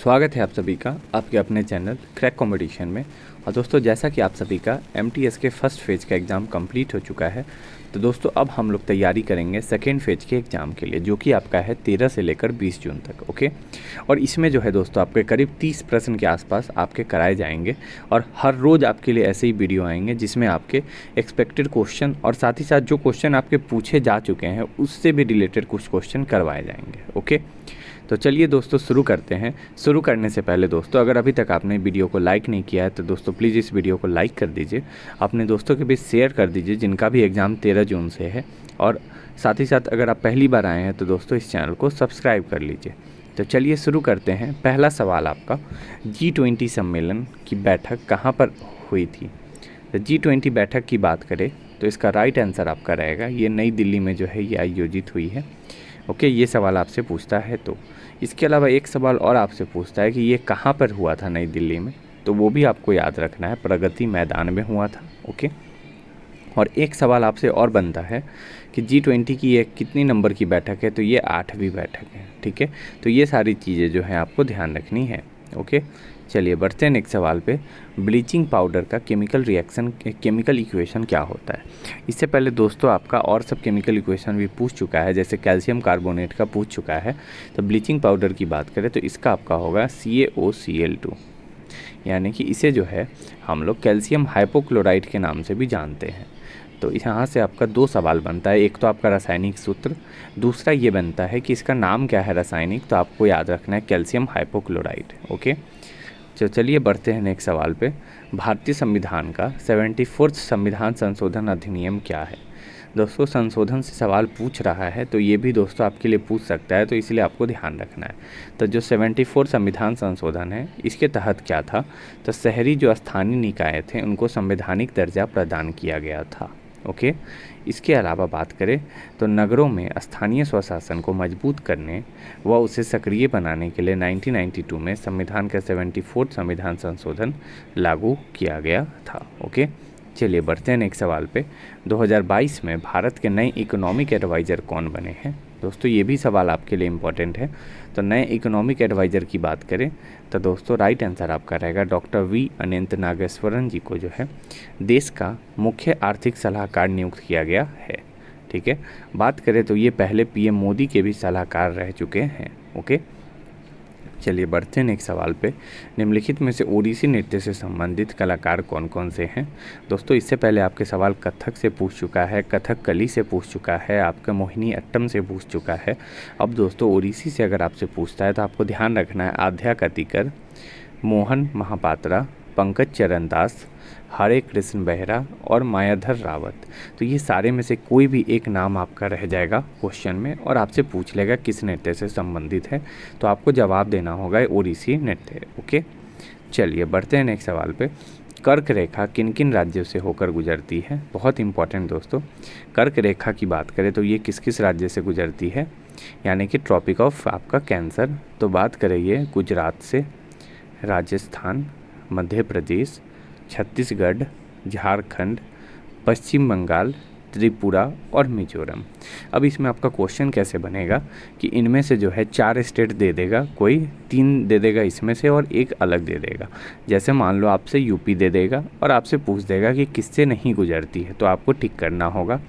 स्वागत है आप सभी का आपके अपने चैनल क्रैक कंपटीशन में। और दोस्तों, जैसा कि आप सभी का एमटीएस के फर्स्ट फेज़ का एग्ज़ाम कंप्लीट हो चुका है, तो दोस्तों अब हम लोग तैयारी करेंगे सेकेंड फेज़ के एग्ज़ाम के लिए, जो कि आपका है 13 से लेकर 20 जून तक। ओके, और इसमें जो है दोस्तों आपके करीब 30 प्रश्न के आसपास आपके कराए जाएंगे और हर रोज़ आपके लिए ऐसे ही वीडियो आएंगे जिसमें आपके एक्सपेक्टेड क्वेश्चन और साथ ही साथ जो क्वेश्चन आपके पूछे जा चुके हैं उससे भी रिलेटेड कुछ क्वेश्चन करवाए जाएंगे। ओके, तो चलिए दोस्तों शुरू करते हैं। शुरू करने से पहले दोस्तों, अगर अभी तक आपने वीडियो को लाइक नहीं किया है तो दोस्तों प्लीज़ इस वीडियो को लाइक कर दीजिए, अपने दोस्तों के बीच शेयर कर दीजिए जिनका भी एग्ज़ाम 13 जून से है। और साथ ही साथ अगर आप पहली बार आए हैं तो दोस्तों इस चैनल को सब्सक्राइब कर लीजिए। तो चलिए शुरू करते हैं। पहला सवाल आपका, G20 सम्मेलन की बैठक कहाँ पर हुई थी? तो G20 बैठक की बात करें तो इसका राइट आंसर आपका रहेगा ये नई दिल्ली में जो है ये आयोजित हुई है। ओके, ये सवाल आपसे पूछता है। तो इसके अलावा एक सवाल और आपसे पूछता है कि ये कहाँ पर हुआ था नई दिल्ली में, तो वो भी आपको याद रखना है, प्रगति मैदान में हुआ था। ओके, और एक सवाल आपसे और बनता है कि G20 की ये कितनी नंबर की बैठक है? तो ये 8वीं बैठक है। ठीक है, तो ये सारी चीज़ें जो हैं आपको ध्यान रखनी है। ओके, चलिए बढ़ते हैं नेक्स्ट सवाल पे। ब्लीचिंग पाउडर का केमिकल इक्वेशन क्या होता है? इससे पहले दोस्तों आपका और सब केमिकल इक्वेशन भी पूछ चुका है, जैसे कैल्शियम कार्बोनेट का पूछ चुका है। तो ब्लीचिंग पाउडर की बात करें तो इसका आपका होगा CaOCl2, यानी कि इसे जो है हम लोग कैल्शियम हाइपोक्लोराइड के नाम से भी जानते हैं। तो यहाँ से आपका दो सवाल बनता है, एक तो आपका रासायनिक सूत्र, दूसरा ये बनता है कि इसका नाम क्या है रासायनिक, तो आपको याद रखना है कैल्शियम हाइपोक्लोराइड। ओके, तो चलिए बढ़ते हैं नेक्स्ट सवाल पे। भारतीय संविधान का 74वां संविधान संशोधन अधिनियम क्या है? दोस्तों संशोधन से सवाल पूछ रहा है तो ये भी दोस्तों आपके लिए पूछ सकता है, तो इसलिए आपको ध्यान रखना है। तो जो 74 संविधान संशोधन है इसके तहत क्या था? तो शहरी जो स्थानीय निकाय थे उनको संवैधानिक दर्जा प्रदान किया गया था। ओके, इसके अलावा बात करें तो नगरों में स्थानीय स्वशासन को मजबूत करने व उसे सक्रिय बनाने के लिए 1992 में संविधान का 74वां संविधान संशोधन लागू किया गया था। ओके, चलिए बढ़ते हैं नेक्स्ट सवाल पे। 2022 में भारत के नए इकोनॉमिक एडवाइज़र कौन बने हैं? दोस्तों ये भी सवाल आपके लिए इम्पोर्टेंट है। तो नए इकोनॉमिक एडवाइज़र की बात करें तो दोस्तों राइट आंसर आपका रहेगा डॉक्टर वी अनंत नागेश्वरन जी को जो है देश का मुख्य आर्थिक सलाहकार नियुक्त किया गया है। ठीक है, बात करें तो ये पहले PM मोदी के भी सलाहकार रह चुके हैं। ओके, चलिए बढ़ते हैं नेक्स्ट सवाल पे। निम्नलिखित में से ओडिसी नृत्य से संबंधित कलाकार कौन कौन से हैं? दोस्तों इससे पहले आपके सवाल कथक से पूछ चुका है, कथकली से पूछ चुका है, आपका मोहिनी अट्टम से पूछ चुका है। अब दोस्तों ओडिसी से अगर आपसे पूछता है तो आपको ध्यान रखना है आध्या कतिकर, मोहन महापात्रा, पंकज चरण दास, हरे कृष्ण बेहरा और मायाधर रावत। तो ये सारे में से कोई भी एक नाम आपका रह जाएगा क्वेश्चन में और आपसे पूछ लेगा किस नृत्य से संबंधित है, तो आपको जवाब देना होगा ओडिसी नृत्य। ओके, चलिए बढ़ते हैं नेक्स्ट सवाल पे। कर्क रेखा किन किन राज्यों से होकर गुजरती है? बहुत इंपॉर्टेंट दोस्तों, कर्क रेखा की बात करें तो ये किस किस राज्य से गुजरती है, यानी कि ट्रॉपिक ऑफ आपका कैंसर। तो बात करें ये गुजरात से, राजस्थान, मध्य प्रदेश, छत्तीसगढ़, झारखंड, पश्चिम बंगाल, त्रिपुरा और मिजोरम। अब इसमें आपका क्वेश्चन कैसे बनेगा कि इनमें से जो है 4 स्टेट दे देगा, कोई 3 दे देगा इसमें से और एक अलग दे देगा। जैसे मान लो आपसे यूपी दे देगा और आपसे पूछ देगा कि किससे नहीं गुजरती है, तो आपको टिक करना होगा,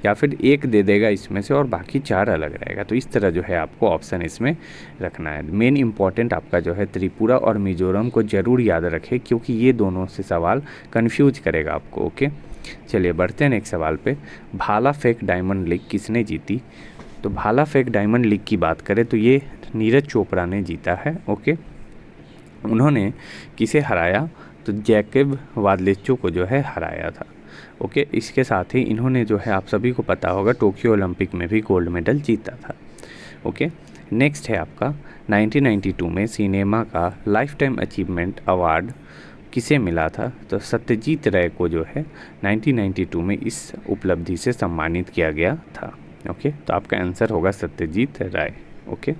या फिर एक दे देगा इसमें से और बाकी 4 अलग रहेगा। तो इस तरह जो है आपको ऑप्शन इसमें रखना है। मेन इंपॉर्टेंट आपका जो है त्रिपुरा और मिजोरम को ज़रूर याद रखें, क्योंकि ये दोनों से सवाल कन्फ्यूज करेगा आपको। ओके, चलिए बढ़ते हैं नेक्स्ट सवाल पे। भाला फेंक डायमंड लीग किसने जीती? तो भाला फेंक डायमंड लीग की बात करें तो ये नीरज चोपड़ा ने जीता है। ओके, उन्होंने किसे हराया? तो जैकब वादलेचो को जो है हराया था। ओके, इसके साथ ही इन्होंने जो है आप सभी को पता होगा टोक्यो ओलंपिक में भी गोल्ड मेडल जीता था। ओके, नेक्स्ट है आपका 1992 में सिनेमा का लाइफ टाइम अचीवमेंट अवार्ड किसे मिला था? तो सत्यजीत राय को जो है 1992 में इस उपलब्धि से सम्मानित किया गया था। ओके, तो आपका आंसर होगा सत्यजीत राय। ओके,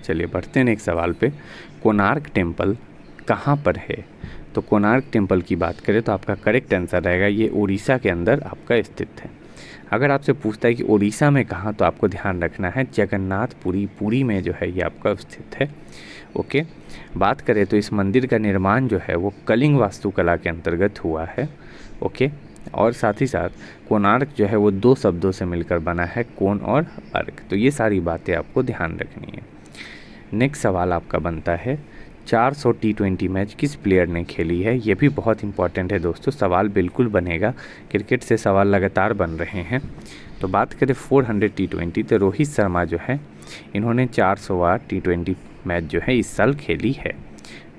चलिए बढ़ते हैं नेक्स्ट सवाल पे। कोणार्क टेम्पल कहाँ पर है? तो कोणार्क टेम्पल की बात करें तो आपका करेक्ट आंसर रहेगा ये उड़ीसा के अंदर आपका स्थित है। अगर आपसे पूछता है कि उड़ीसा में कहाँ, तो आपको ध्यान रखना है जगन्नाथपुरी, पुरी में जो है ये आपका स्थित है। ओके। बात करें तो इस मंदिर का निर्माण जो है वो कलिंग वास्तुकला के अंतर्गत हुआ है। ओके। और साथ ही साथ कोणार्क जो है वो 2 शब्दों से मिलकर बना है, कोण और अर्क। तो ये सारी बातें आपको ध्यान रखनी है। नेक्स्ट सवाल आपका बनता है 400 T20 मैच किस प्लेयर ने खेली है। ये भी बहुत इंपॉर्टेंट है दोस्तों, सवाल बिल्कुल बनेगा, क्रिकेट से सवाल लगातार बन रहे हैं। तो बात करें 400 T20 तो रोहित शर्मा जो है इन्होंने 400वां T20 मैच जो है इस साल खेली है।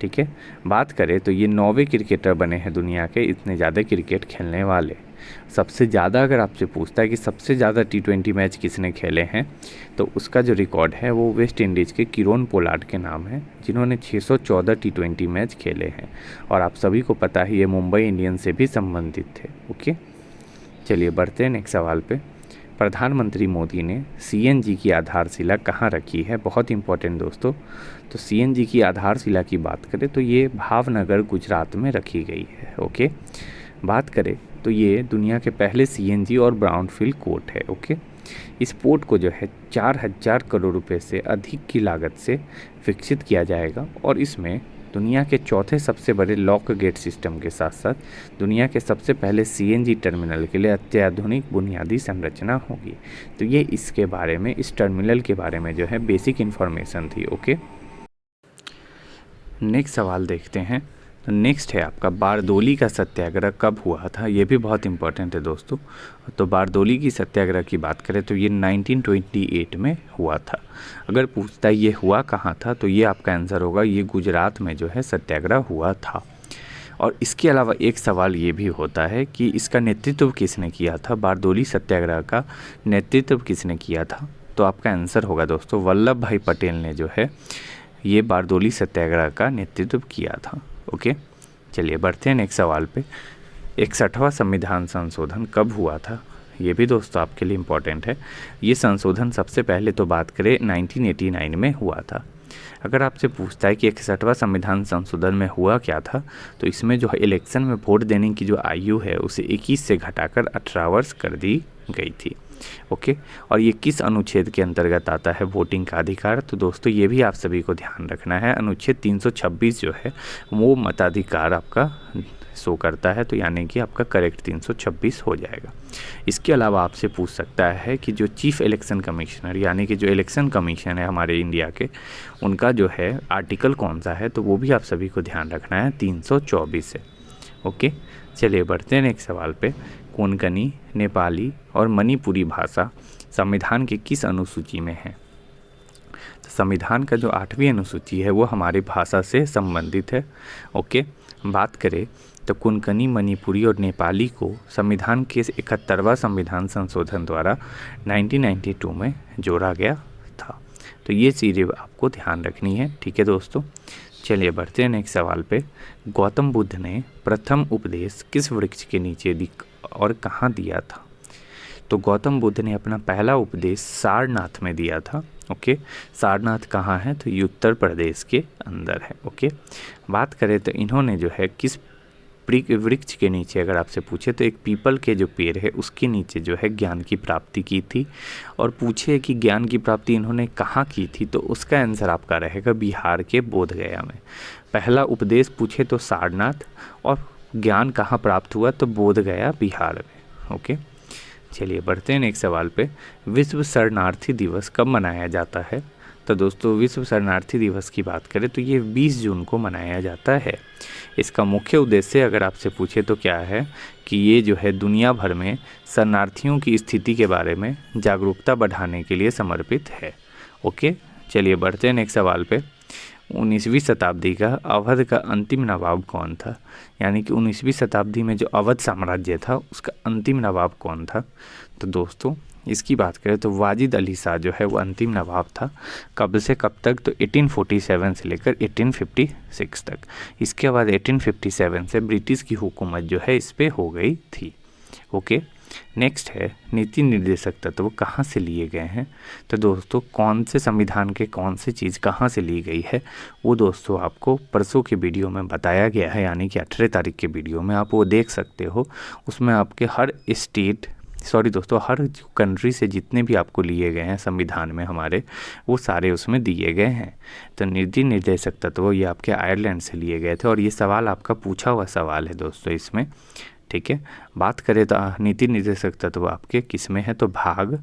ठीक है। बात करें तो ये 9वें क्रिकेटर बने हैं दुनिया के इतने ज़्यादा क्रिकेट खेलने वाले। सबसे ज़्यादा अगर आपसे पूछता है कि सबसे ज़्यादा T20 मैच किसने खेले हैं, तो उसका जो रिकॉर्ड है वो वेस्ट इंडीज़ के किरोन पोलार्ड के नाम है, जिन्होंने 614 T20 मैच खेले हैं। और आप सभी को पता है ये मुंबई इंडियंस से भी संबंधित थे। ओके, चलिए बढ़ते हैं नेक्स्ट सवाल पे। प्रधानमंत्री मोदी ने CNG की आधारशिला कहाँ रखी है। बहुत इंपॉर्टेंट दोस्तों। तो CNG की आधारशिला की बात करें तो ये भावनगर गुजरात में रखी गई है। ओके। बात करें तो ये दुनिया के पहले CNG और ब्राउनफील्ड पोर्ट है। ओके। इस पोर्ट को जो है 4000 करोड़ रुपए से अधिक की लागत से विकसित किया जाएगा और इसमें दुनिया के चौथे सबसे बड़े लॉक गेट सिस्टम के साथ साथ दुनिया के सबसे पहले CNG टर्मिनल के लिए अत्याधुनिक बुनियादी संरचना होगी। तो ये इसके बारे में, इस टर्मिनल के बारे में जो है बेसिक इन्फॉर्मेशन थी। ओके, नेक्स्ट सवाल देखते हैं। तो नेक्स्ट है आपका बारदोली का सत्याग्रह कब हुआ था। ये भी बहुत इंपॉर्टेंट है दोस्तों। तो बारदोली की सत्याग्रह की बात करें तो ये 1928 में हुआ था। अगर पूछता है ये हुआ कहाँ था तो ये आपका आंसर होगा ये गुजरात में जो है सत्याग्रह हुआ था। और इसके अलावा एक सवाल ये भी होता है कि इसका नेतृत्व किसने किया था, बारदोली सत्याग्रह का नेतृत्व किसने किया था। तो आपका आंसर होगा दोस्तों वल्लभ भाई पटेल ने जो है ये बारदोली सत्याग्रह का नेतृत्व किया था। ओके, चलिए बढ़ते हैं नेक्स्ट सवाल पे। 61वां संविधान संशोधन कब हुआ था। ये भी दोस्तों आपके लिए इम्पोर्टेंट है। ये संशोधन सबसे पहले तो बात करें 1989 में हुआ था। अगर आपसे पूछता है कि 61वां संविधान संशोधन में हुआ क्या था, तो इसमें जो इलेक्शन में वोट देने की जो आयु है उसे 21 से घटाकर 18 वर्ष कर दी गई थी। ओके, और ये किस अनुच्छेद के अंतर्गत आता है वोटिंग का अधिकार। तो दोस्तों ये भी आप सभी को ध्यान रखना है। अनुच्छेद 326 जो है वो मताधिकार आपका शो करता है, तो यानी कि आपका करेक्ट 326 हो जाएगा। इसके अलावा आपसे पूछ सकता है कि जो चीफ इलेक्शन कमिश्नर यानी कि जो इलेक्शन कमीशन है हमारे इंडिया के, उनका जो है आर्टिकल कौन सा है, तो वो भी आप सभी को ध्यान रखना है 324 है। ओके, चलिए बढ़ते हैं नेक्स्ट सवाल पे। कोंकणी, नेपाली और मणिपुरी भाषा संविधान के किस अनुसूची में है। तो संविधान का जो 8वीं अनुसूची है वो हमारी भाषा से संबंधित है। ओके, बात करें तो कोंकणी, मणिपुरी और नेपाली को संविधान के 71वां संविधान संशोधन द्वारा 1992 में जोड़ा गया था। तो ये चीज़ें आपको ध्यान रखनी है। ठीक है दोस्तों, चलिए बढ़ते हैं नेक्स्ट सवाल पे। गौतम बुद्ध ने प्रथम उपदेश किस वृक्ष के नीचे और कहाँ दिया था। तो गौतम बुद्ध ने अपना पहला उपदेश सारनाथ में दिया था। ओके, सारनाथ कहाँ है, तो ये उत्तर प्रदेश के अंदर है। ओके, बात करें तो इन्होंने जो है किस वृक्ष के नीचे, अगर आपसे पूछे तो एक पीपल के जो पेड़ है उसके नीचे जो है ज्ञान की प्राप्ति की थी। और पूछे कि ज्ञान की प्राप्ति इन्होंने कहाँ की थी, तो उसका आंसर आपका रहेगा बिहार के बोधगया में। पहला उपदेश पूछे तो सारनाथ, और ज्ञान कहाँ प्राप्त हुआ, तो बोधगया बिहार में। ओके, चलिए बढ़ते हैं नेक्स्ट सवाल पे। विश्व शरणार्थी दिवस कब मनाया जाता है। तो दोस्तों विश्व शरणार्थी दिवस की बात करें तो ये 20 जून को मनाया जाता है। इसका मुख्य उद्देश्य अगर आपसे पूछे तो क्या है कि ये जो है दुनिया भर में शरणार्थियों की स्थिति के बारे में जागरूकता बढ़ाने के लिए समर्पित है। ओके, चलिए बढ़ते हैं नेक्स्ट सवाल पे। 19वीं शताब्दी का अवध का अंतिम नवाब कौन था। यानी कि 19वीं शताब्दी में जो अवध साम्राज्य था उसका अंतिम नवाब कौन था। तो दोस्तों इसकी बात करें तो वाजिद अली शाह जो है वो अंतिम नवाब था। कब से कब तक, तो 1847 से लेकर 1856 तक। इसके बाद 1857 से ब्रिटिश की हुकूमत जो है इस पे हो गई थी। ओके, नेक्स्ट है नीति निर्देशक तत्व कहाँ से लिए गए हैं। तो दोस्तों कौन से संविधान के कौन से चीज़ कहाँ से ली गई है वो दोस्तों आपको परसों के वीडियो में बताया गया है, यानी कि 18 तारीख के वीडियो में आप वो देख सकते हो। उसमें आपके हर स्टेट सॉरी दोस्तों, हर कंट्री से जितने भी आपको लिए गए हैं संविधान में हमारे, वो सारे उसमें दिए गए हैं। तो नीति निर्देशक तत्व ये आपके आयरलैंड से लिए गए थे और ये सवाल आपका पूछा हुआ सवाल है दोस्तों इसमें, ठीक है। बात करें तो नीति निर्देशक तत्व आपके किस में है, तो भाग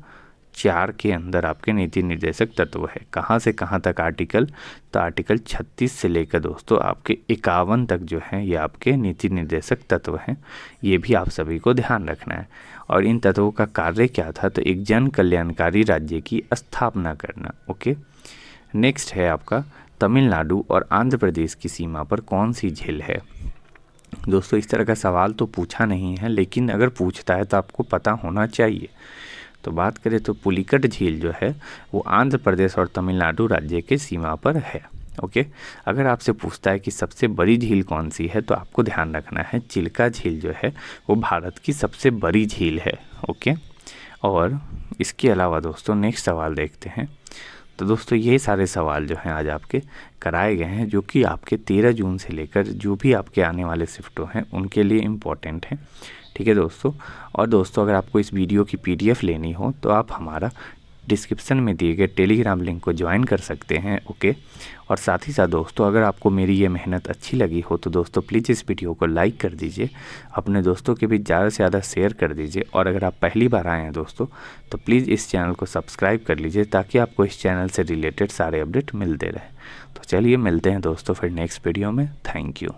4 के अंदर आपके नीति निर्देशक तत्व है। कहाँ से कहाँ तक आर्टिकल, तो आर्टिकल 36 से लेकर दोस्तों आपके 51 तक जो है ये आपके नीति निर्देशक तत्व हैं। ये भी आप सभी को ध्यान रखना है। और इन तत्वों का कार्य क्या था, तो एक जन कल्याणकारी राज्य की स्थापना करना। ओके, नेक्स्ट है आपका तमिलनाडु और आंध्र प्रदेश की सीमा पर कौन सी झील है। दोस्तों इस तरह का सवाल तो पूछा नहीं है, लेकिन अगर पूछता है तो आपको पता होना चाहिए। तो बात करें तो पुलिकट झील जो है वो आंध्र प्रदेश और तमिलनाडु राज्य के सीमा पर है। ओके, अगर आपसे पूछता है कि सबसे बड़ी झील कौन सी है, तो आपको ध्यान रखना है चिल्का झील जो है वो भारत की सबसे बड़ी झील है। ओके, और इसके अलावा दोस्तों नेक्स्ट सवाल देखते हैं। तो दोस्तों ये सारे सवाल जो हैं आज आपके कराए गए हैं, जो कि आपके 13 जून से लेकर जो भी आपके आने वाले शिफ्टों हैं उनके लिए इम्पॉर्टेंट हैं, ठीक है दोस्तों। और दोस्तों अगर आपको इस वीडियो की PDF लेनी हो तो आप हमारा डिस्क्रिप्शन में दिए गए टेलीग्राम लिंक को ज्वाइन कर सकते हैं। ओके, और साथ ही साथ दोस्तों अगर आपको मेरी ये मेहनत अच्छी लगी हो तो दोस्तों प्लीज़ इस वीडियो को लाइक कर दीजिए, अपने दोस्तों के बीच ज़्यादा से ज़्यादा शेयर कर दीजिए। और अगर आप पहली बार आए हैं दोस्तों तो प्लीज़ इस चैनल को सब्सक्राइब कर लीजिए, ताकि आपको इस चैनल से रिलेटेड सारे अपडेट मिलते रहे। तो चलिए मिलते हैं दोस्तों फिर नेक्स्ट वीडियो में। Thank you.